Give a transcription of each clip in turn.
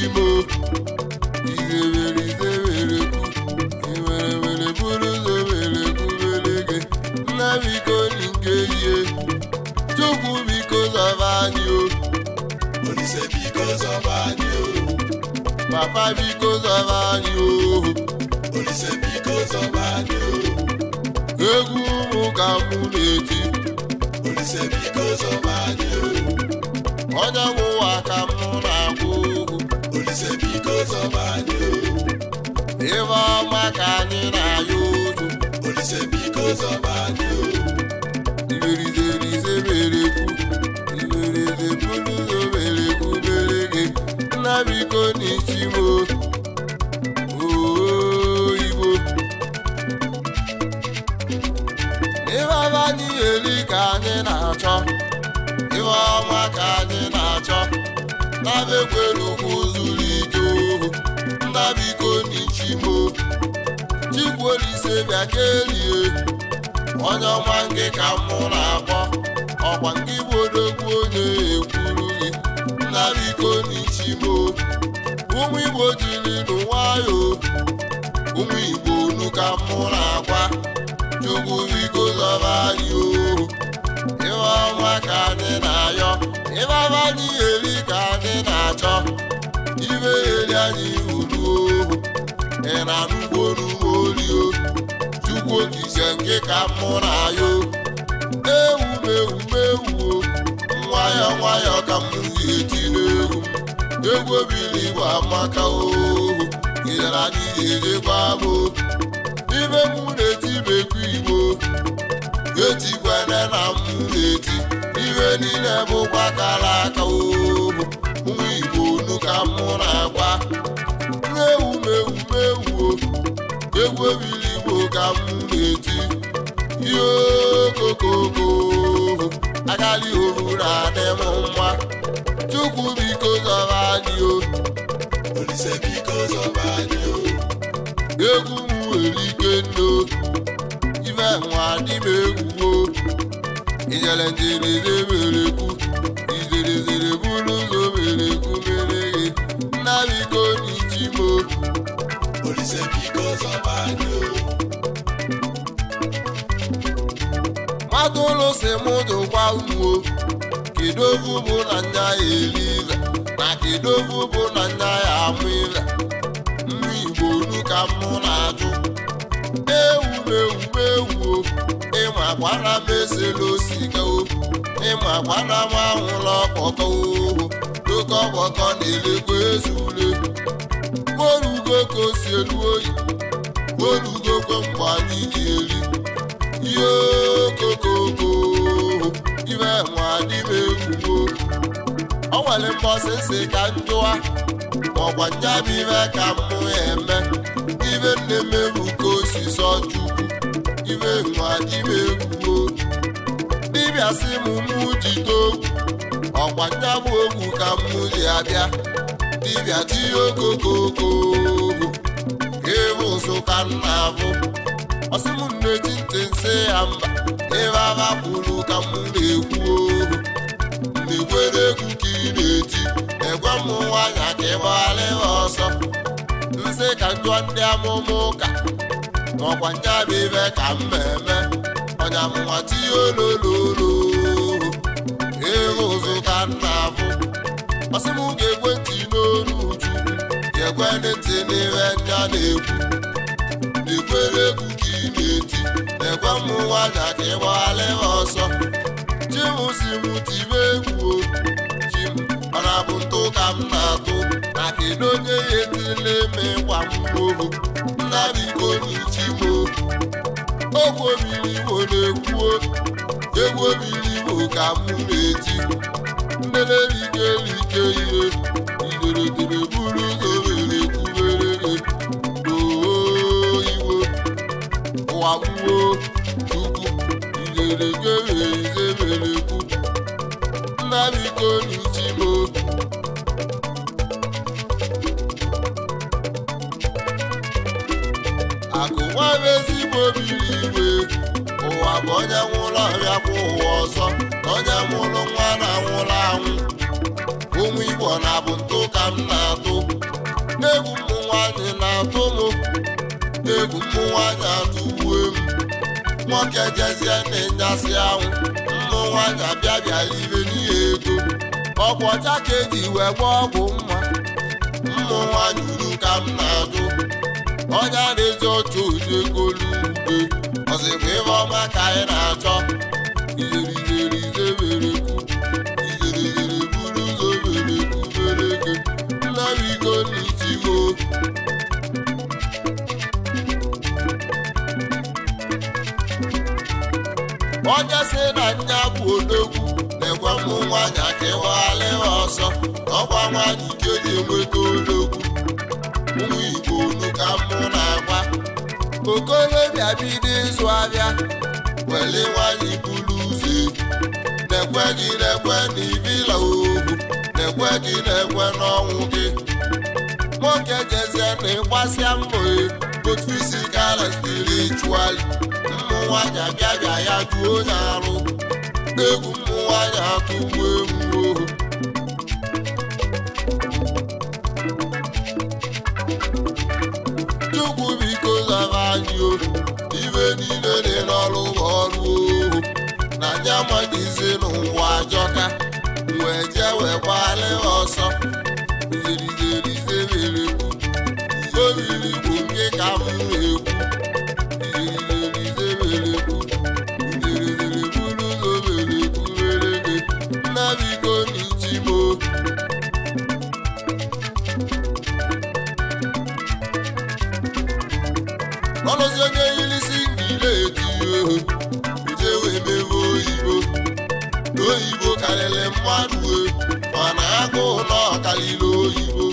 n'ichimo izebere buru zobere kubelege nna biko nke ihe Chukwu biko zọba anyị o Olise biko zọba anyị o Papa biko zọba anyị o Olise biko zọba anyị o egwu ụmụ ka mụ na-eti Olise biko zọba anyị o onye nwụwa ka mụ na-akwụ ụgwụ Olise biko zọba anyị o ife ọma ka anyị na-ayọ ụzụ Olise biko zọba anyị o iberize berekwu ibereze bulu zoberekwu berege nna biko n'ichimo Igbo ife ọma anyị eri ka anyị na-achọ ife ọma ka anyị na-achọ na-bekwere ugwu zuru ike ohu nna biko n'ichimo Chukwu Olise bịa kelie onye ọma nke ka mụ na-akpọ ọkwa nke bụ odogwu onye ekwuru gị nna biko n'ichimo ụmụ Igbo jiri nwayọ ụmụ Igbo unu ka mụ na-agwa Chukwu biko zọba anyị ohu ife ọma ka anyị na-ayọ ife ọma anyị eri ka anyị na-achọ ife eri anyị uru ohu ị na-anụgbo n'ugbo olio Chukwu Okike nke ka mụ na-ayọ ewu nwayọ ka m ga-eti n'egwu egwu obili Igbo amaka ohu gịdara anyị ga-ejekwa bụ ife mụ na-eti bekwa Igbo etikwana na m na-eti ife niile bụkwa kara aka ohu ụmụ Igbo unu ka mụ na-agwa ewu egwu obili Igbo ka m na-eti ihe okokoko agali ohu na-adị m mma Chukwu biko zọba anyị o Olise biko zọba anyị o egwu m nwere ike nno ife nwa dị m egwu o ijele njereze berekwu izerezere buru ụzọ berekwu merege nna biko n'ichimo Olise biko zọba anyị o mmadụ ụlọ si mụ dụkwa ụmụ kedu ofu bụ na nya ya eri ive na kedu ofu bụ na nya ya amụ ive mmụ Igbo unu ka mụ na-ajụ ewu ịmakwana m esela osika o ịmakwana m anwụla ọkpọkọ ohu oke ọkpọkọ na-elekwa ezule orugo ka o si elu oyi orugokwe mgbe anyị ji eri ihe okokoko ife nwa dị m egwugo o nwere mbọsị nsị ka njụwa maọkwa nyabụ ife ka mụ eme ife nne m ebu ka osisi Chukwu ife nwa dị m egwugo dibịa sị m mụ jide ogwu ọkwa nyabụ ogwu ka mụ ji abịa dibịa tinye okokoko ịbụ ụzụ ka m na-abụ ọsị m na-eji ntị nsị ya mba ebe aba kwuru ka m na-ekwu ohu na-ekwere egwu ka ị na-eti egwe m nwanya ka ị gbagharị ọsọ nsị ka njụọ ndị amụma ụka maọkwa nyabụ ibe ka m eme ọnya mụnwa tinye olololo ịhụ ụzụ ka m na-abụ ọsị m ga-ekwe ntị n'olu Chukwu ga-ekwe ntị n'ihe nya na-ekwu na-ekwere egwu ka ị na-eti ekwe m nwanya ka ị gbagharị ọsọ chimụ si m tibe egwu chim ọ na-abụ ntụ ka m na-atụ na kedu onye ya etile eme gwa m ohu nna biko n'ichimo ogwu obili Igbo na-ekwuo egwu obili Igbo ka m na-eti ndelerike ihe ideredere buru ụzọ were kwubere ụwagbuo Chukwu izeregereizebelekwu nna biko n'ichimo akụ nwa ezigbo biri igwe ụwa bụ onye nwụrụ ọbịa kwa ụwa ọzọ na onye mụrụ nwa na nwụrụ anwụ ụmụ Igbo na-abụ ntụ ka m na-atụ nwoke jezie n'ịnyasị anwụ mmụ nwanyị abịa bịara ibe n'ihe ego ọgwụ ọcha ka eji wee gba ọgwụ mma mmụ nwanyị uru ka m na-ajụ onye na-eji otu oji egolu ugbe ọzịkwa ibe ọma ka anyị na-achọ izerizerizeberekwu izerizere buru ụzọ berekwu bereke nnabigo n'itimo onye si na nya bụ odogwu na-ekwe mmụ nwanyị aka ịwaghalị ọsọ ọkwa nwanyị ike na-enweta odogwu ụmụ Igbo unu ka mmụ na-agba okolobịa bido ịzụ abịa wele nwanyị bulu ụzọ na-ekwe gị na-ekwe n'ibila ohu na-ekwe gị na-ekwe n'ọnwụ gị nwoke jezie na ịgbasịa mbọ both physical and spiritual mmụ nwanyị abịa ya duo onye arụ egwu mmụ nwanyị atụgbu egwu ohu Chukwu biko zara anyị o ibe niile dị n'ọrụ ọrụ ohu na anya amaghịzi n'ụwa ajọka wee jee wee gbalị ọsọ izerizerizeberekwu obiri bụ nke ka m na-ekwu izerizerizeberekwu izerizere buru ụzọ berekwu bereke nnabigo n'ichimo ọnụzi onye yirisi ngile etinye ohu ije wee mebe oyibo karịrị mmadụ mana agụụ na ọkarịrị oyibo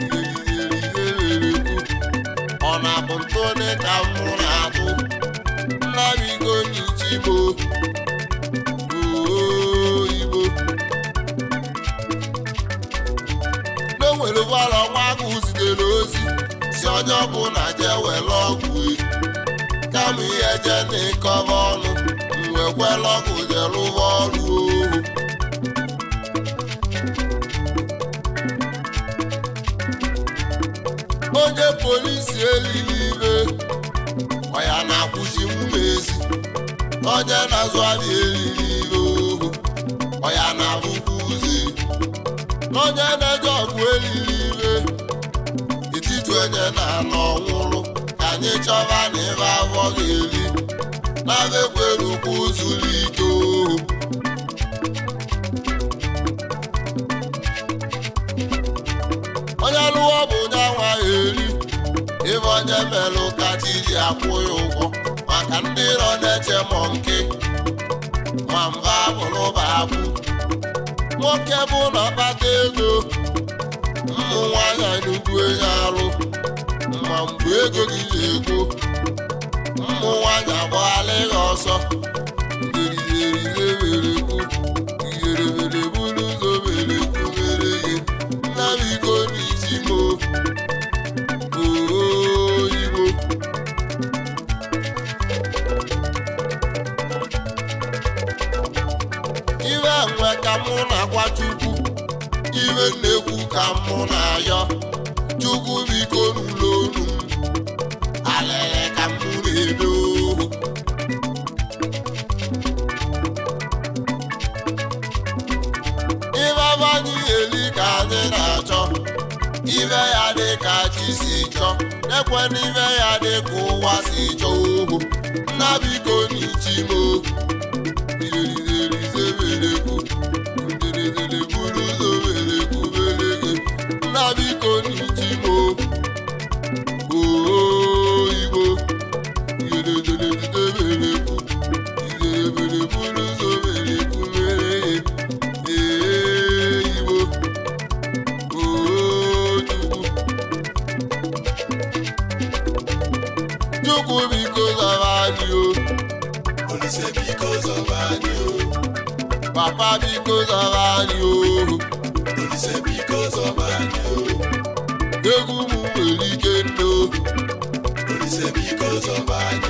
izerizerizeberekwu ọ na-abụ ntụne ka mụ na-atụ nnabigo n'ichimo oyibo n'onwere ụgbọala ọnwa agụ zitere ozi si onye ọbụla jee were ọgwụ kama ihe jee n'ịkọba ọnụ wee kwere ọgwụ jee rụba ọrụ ohu onye polisi elili ibe ọya na-akwụchi mmezi onye na-azụ abịa elili ibe ohu ọya na-abụkwa ụzọ onye na-eje ọgwụ elili ibe etiti onye na-anọ ọnwụrụ ka anyị chọba na ebe afọ ga-eri na-abekwerukwu zuru ike ohu onye lụọ bụ onye anwa eri ebe onye melụ ka chi ji akwụ ya ụgwọ maka ndị nọ na-eche mọ nke ma mba bụrụba abụ nwoke bụ na ọkpata ego mmụ nwanyị n'ugwu enye arụ ma mgbe ego gị na-ego mmụ nwanyị agbaghalị gị ọsọ izerizerizeberekwu izerebere buru ụzọ berekwu mere gị nnabigo n'ichimo oyibo iwe nwe ka mụ na-agwa Chukwu iwe na-ekwu ka mụ na-ayọ Chukwu biko n'ụlọ onu alele ka mụ na-ebe ohu ibe abanye eli ka anyị na-achọ ibe ya dị ka chi si chọ ekwe n'ibe ya dị ka ụwa si chọ ohu nnabiko n'ichimo izerizerizeberekwu izerizere buru ụzọ berekwu bereke nnabiko n'ichimo oyibo izerizerizeberekwu izerebere buru ụzọ berekwu bereke Igbo Chukwu biko zọba anyị o Olise biko zọba anyị o Papa biko zọba anyị o Olise biko zọba anyị o egwu m nwere ike ndo Olise biko zọba anyị